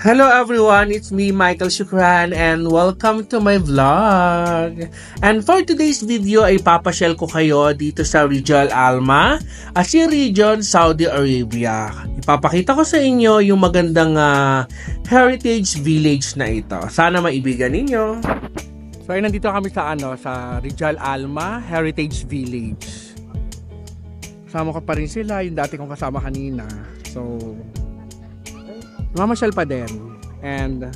Hello everyone, it's me Michael Shukran and welcome to my vlog. And for today's video ay papasyal ko kayo dito sa Rijal Alma, Asir Region, Saudi Arabia. Ipapakita ko sa inyo yung magandang heritage village na ito. Sana maibigan ninyo. So ay nandito kami sa sa Rijal Alma Heritage Village. Kasama ko pa rin sila, yung dati kong kasama kanina. So mamasyal pa din. And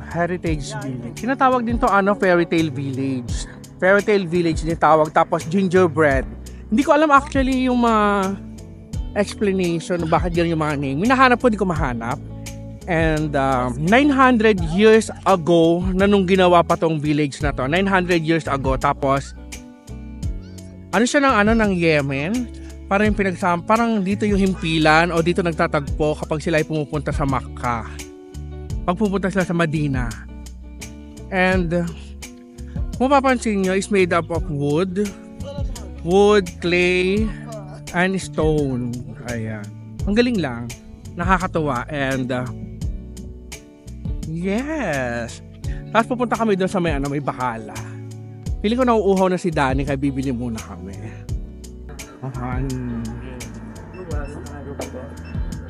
Heritage Village. Tinatawag din to Fairy Tale Village. Fairy Tale Village din tawag. Tapos gingerbread. Hindi ko alam actually yung mga explanation bakit ganyan yung mga name. Minahanap ko, di ko mahanap. And 900 years ago na nung ginawa pa tong village na to. 900 years ago. Tapos siya ng Yemen. Parang parang dito yung himpilan o dito nagtatagpo kapag sila ay pumupunta sa Makkah. Pag pupunta sila sa Madina. And kung mapapansin nyo, is made up of wood, clay, and stone. Ayan. Ang galing lang. Nakakatuwa. And yes. Tapos pupunta kami doon sa may Bacala. Pili ko nauuhaw na si Danny kaya bibili muna kami. 120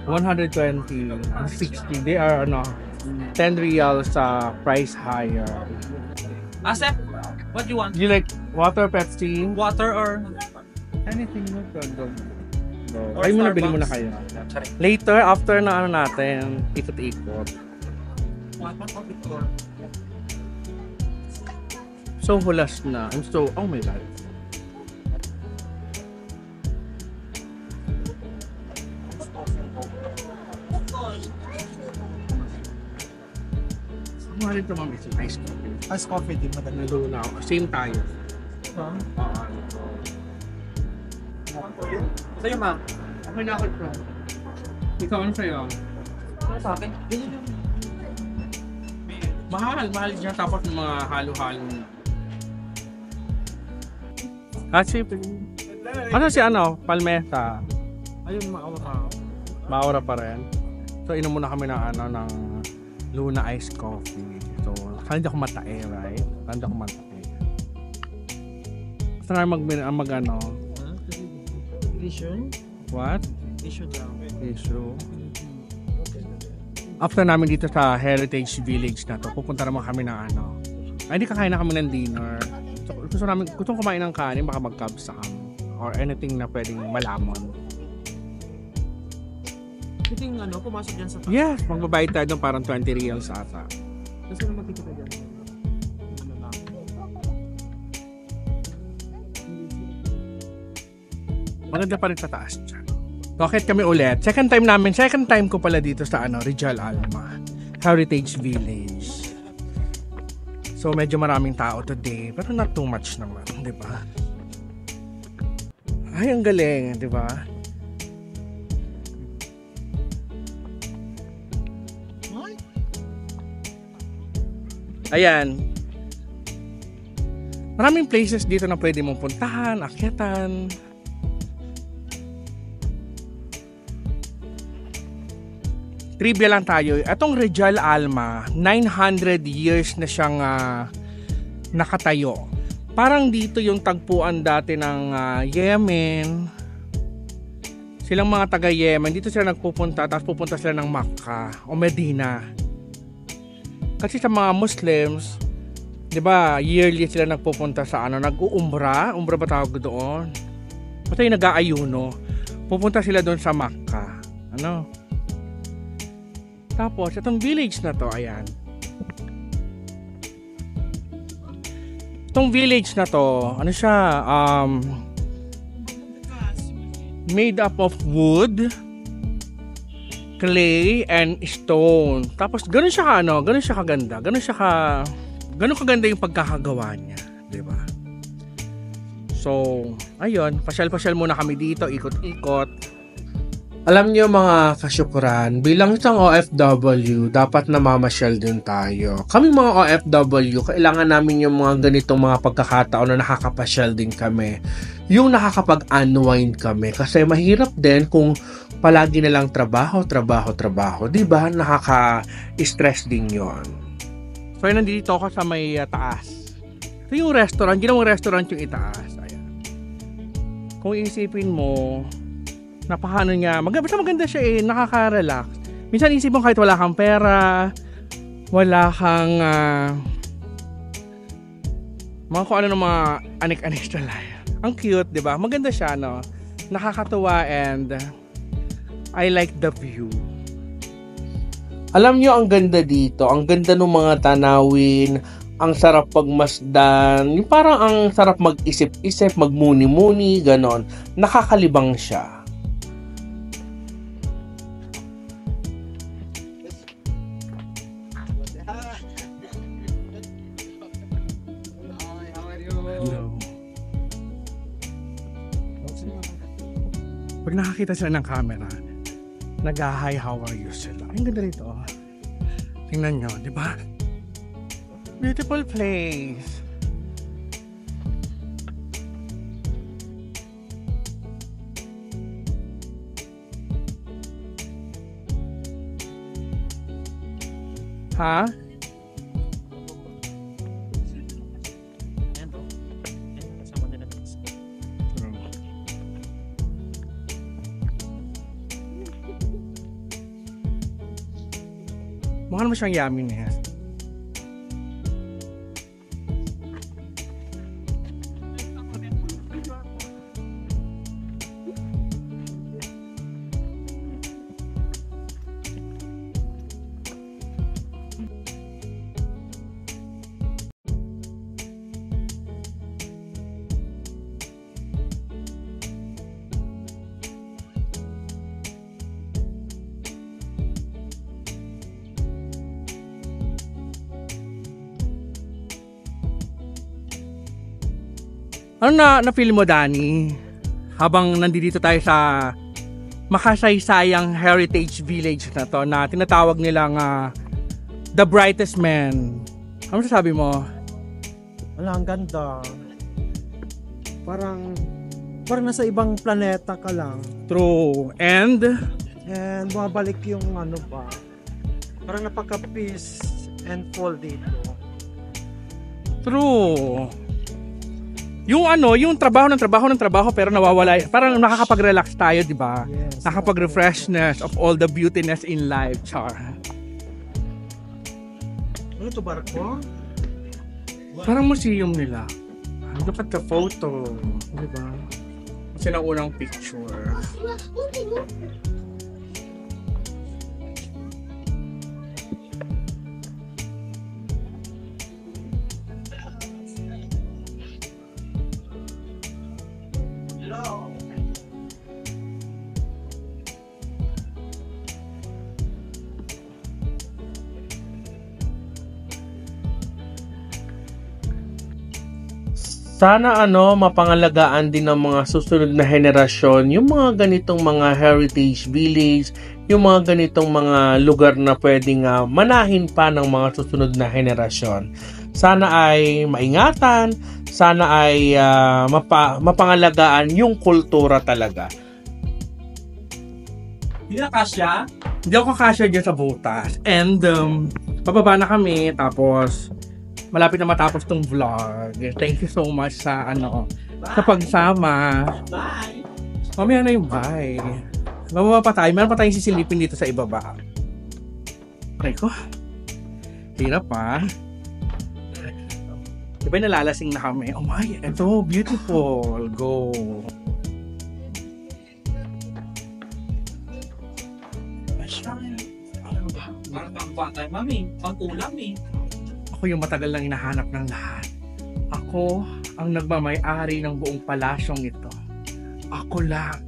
and 60. They are 10 reals price higher. Asep, what do you want? You like water, Pepsi? Water or Anything mo to. Ay muna, bili muna kayo. Later, after na natin, ikot-ikot. So hulas na. And so, oh my God. Mahal ito mami, ice coffee. Ice coffee din madali. Nandun na ako. Same tayo. sa'yo, ma'am? Okay na ako ito. Ikaw ano sa'yo? Ano sa akin? Mahal dyan. Tapos mga halo-halo na. Kasi, ano si Palmesa? Ayun, Maura pa rin. So, inom muna kami ng Luna iced coffee. So, sana hindi ako matae, right? Sana hindi ako matae. Basta nga Tissue? What? Tissue daw. Tissue. After namin dito sa Heritage Village na to, pupunta naman kami ng ay, hindi kakain na kami ng dinner. So, gusto kumain ng kanin, baka mag-kabsam. Or anything na pwedeng malamon. Ito yung pumasok dyan sa taas. Yes, magbabayad tayo doon parang 20 reals ata. Kasi na makikita dyan. Maganda pa rin sa taas dyan. Bakit kami ulit? Second time ko pala dito sa Rijal Alma Heritage Village. So medyo maraming tao today, pero not too much naman, di ba? Ay, ang galing, di ba? Ayan. Maraming places dito na pwede mong puntahan, akyatan. Trivia lang tayo. Itong Rijal Alma, 900 years na siyang nakatayo. Parang dito yung tagpuan dati ng Yemen. Silang mga taga-Yemen, dito sila nagpupunta, tapos pupunta sila ng Makkah o Medina. Kasi sa mga Muslims, 'di ba, yearly sila nagpupunta sa nag-uumra, umra ba tawag doon? Basta yung nag-aayuno. Pupunta sila doon sa Makkah. Tapos itong village na to, ayan. Itong village na to, siya, made up of wood, clay, and stone. Tapos ganun siya kaganda. Ganun kaganda yung pagkakagawa niya, 'di ba? So, ayun, pasyal-pasyal muna kami dito, ikot-ikot. Alam niyo mga kasyukuran, bilang isang OFW, dapat namamasyal din tayo. Kami mga OFW, kailangan namin yung mga ganitong mga pagkakataon na nakakapasyal din kami. Yung nakakapag-unwind kami. Kasi mahirap din kung palagi na lang trabaho, trabaho, trabaho. Diba? Nakaka-stress din yon. So, nandito ako sa may taas. Ito yung restaurant. Ginawang restaurant yung itaas. Ayan. Kung isipin mo, napakano niya. Maganda siya eh. Nakaka-relax. Minsan isip mo kahit wala kang pera, wala kang mga kung ano ng mga anik-anik na life. Ang cute, di ba? Maganda siya, no? Nakakatuwa and I like the view. Alam nyo, ang ganda dito. Ang ganda ng mga tanawin. Ang sarap pagmasdan. Yung parang ang sarap mag-isip-isip, magmuni-muni, ganon. Nakakalibang siya. Hello. Pag nakakita sila ng camera, nag-hi, how are you sila. Ang ganda rito. Tingnan nyo, di ba? Beautiful place. Ha? Ayan, oh. Ayan, kasama nila. Mukha naman siyang yummy na yan. Ano na-feel mo, Danny? Habang nandito tayo sa makasaysayang heritage village na to na tinatawag nilang the brightest man. Ano sasabi mo? Wala, ang ganda. Parang nasa ibang planeta ka lang. True. And bumabalik yung ano ba. Parang napaka-peace and full dito. true. Yung yung trabaho pero nawawala, parang nakakapag-relax tayo, di ba? Yes. Nakakapag-refreshness of all the beautiness in life, char. Ano to, barko? Parang museum nila. Look at the photo, di ba? Kasi na unang picture. Sana mapangalagaan din ng mga susunod na henerasyon yung mga ganitong mga heritage village, yung mga ganitong mga lugar na pwedeng manahin pa ng mga susunod na henerasyon. Sana ay maingatan, sana ay mapangalagaan yung kultura talaga. Hindi na kasya? Hindi ako kakasya dyan sa butas. And pababa na kami, tapos malapit na matapos tong vlog. Thank you so much sa sa pagsama. Bye! Mamaya na yung bye. Bababa pa tayo. Meron pa tayong sisilipin dito sa ibaba. Okay ko. Hirap pa. Diba nalalasing na kami? Oh my, ito, beautiful. Go. Parang pang tayo, mami. Pang-ulam eh. Ako yung matagal nang hinahanap ng lahat. Ako ang nagmamay-ari ng buong palasyong ito. Ako lang.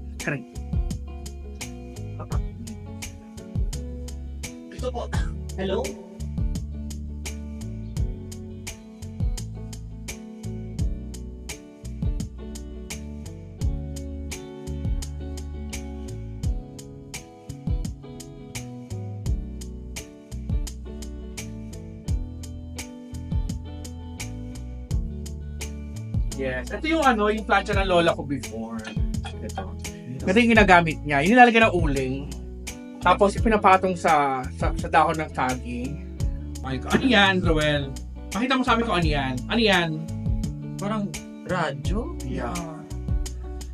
Ito po. Hello? Yes. Ito yung yung plancha ng lola ko before. Ito. Ito yung ginagamit niya. Yung nilalagay ng uling. Tapos ipinapatong sa dahon ng saging. Ay, ano yan, Roel? Pakita mo sa amin kung ano yan. Ano yan? Parang radyo? Yeah.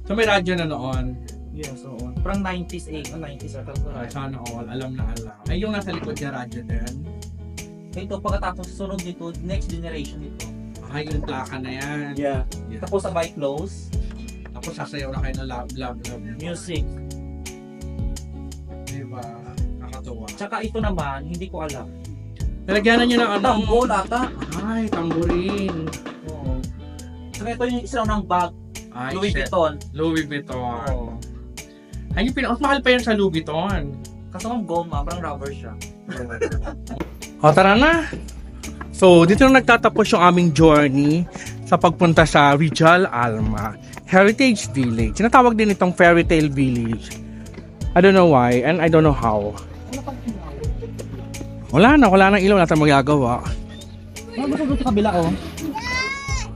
So may radyo na noon. Yes, oo. Parang 90s eh. 90s ata. Ay, sana all. Alam na alam. Ay, yung nasa likod niya radyo din. Ito, pagkatapos sunod nito, next generation nito. Ay, yung plaka na yan. Yeah. Yeah. Tapos sabay close, Tapos sasayaw na kayo ng love. music. Diba? Nakatuwa. Tsaka ito naman, hindi ko alam. Nalagyan na niya ng ano. Tambol ata. Ay, tamborin. Oo. Tsaka ito yung isa ng bag. Ay, Louis shit. Vuitton. Louis Vuitton. Oo. Ay, yung mas mahal pa yan sa Louis Vuitton. Kaso ang goma, parang rubber siya. O, tara na. So, dito na nagtatapos yung aming journey sa pagpunta sa Rizal Alma Heritage Village. Tinatawag din itong Fairy Tale Village. I don't know why and I don't know how. Wala na ilaw, wala tayong magagawa. Ano ba sa kabila oh?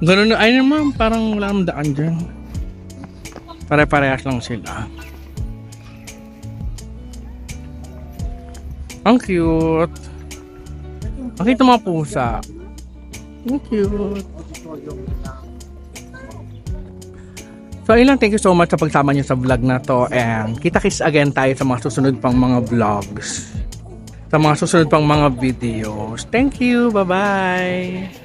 Ganun na, ay naman, parang wala namang daan dyan. Pare-parehas lang sila. Ang cute. Ang cute ng mga pusa. Ang cute. So ayun lang, thank you so much sa pagsama niyo sa vlog na to. And kita-kits again tayo sa mga susunod pang mga vlogs. Sa mga susunod pang mga videos. Thank you, bye-bye!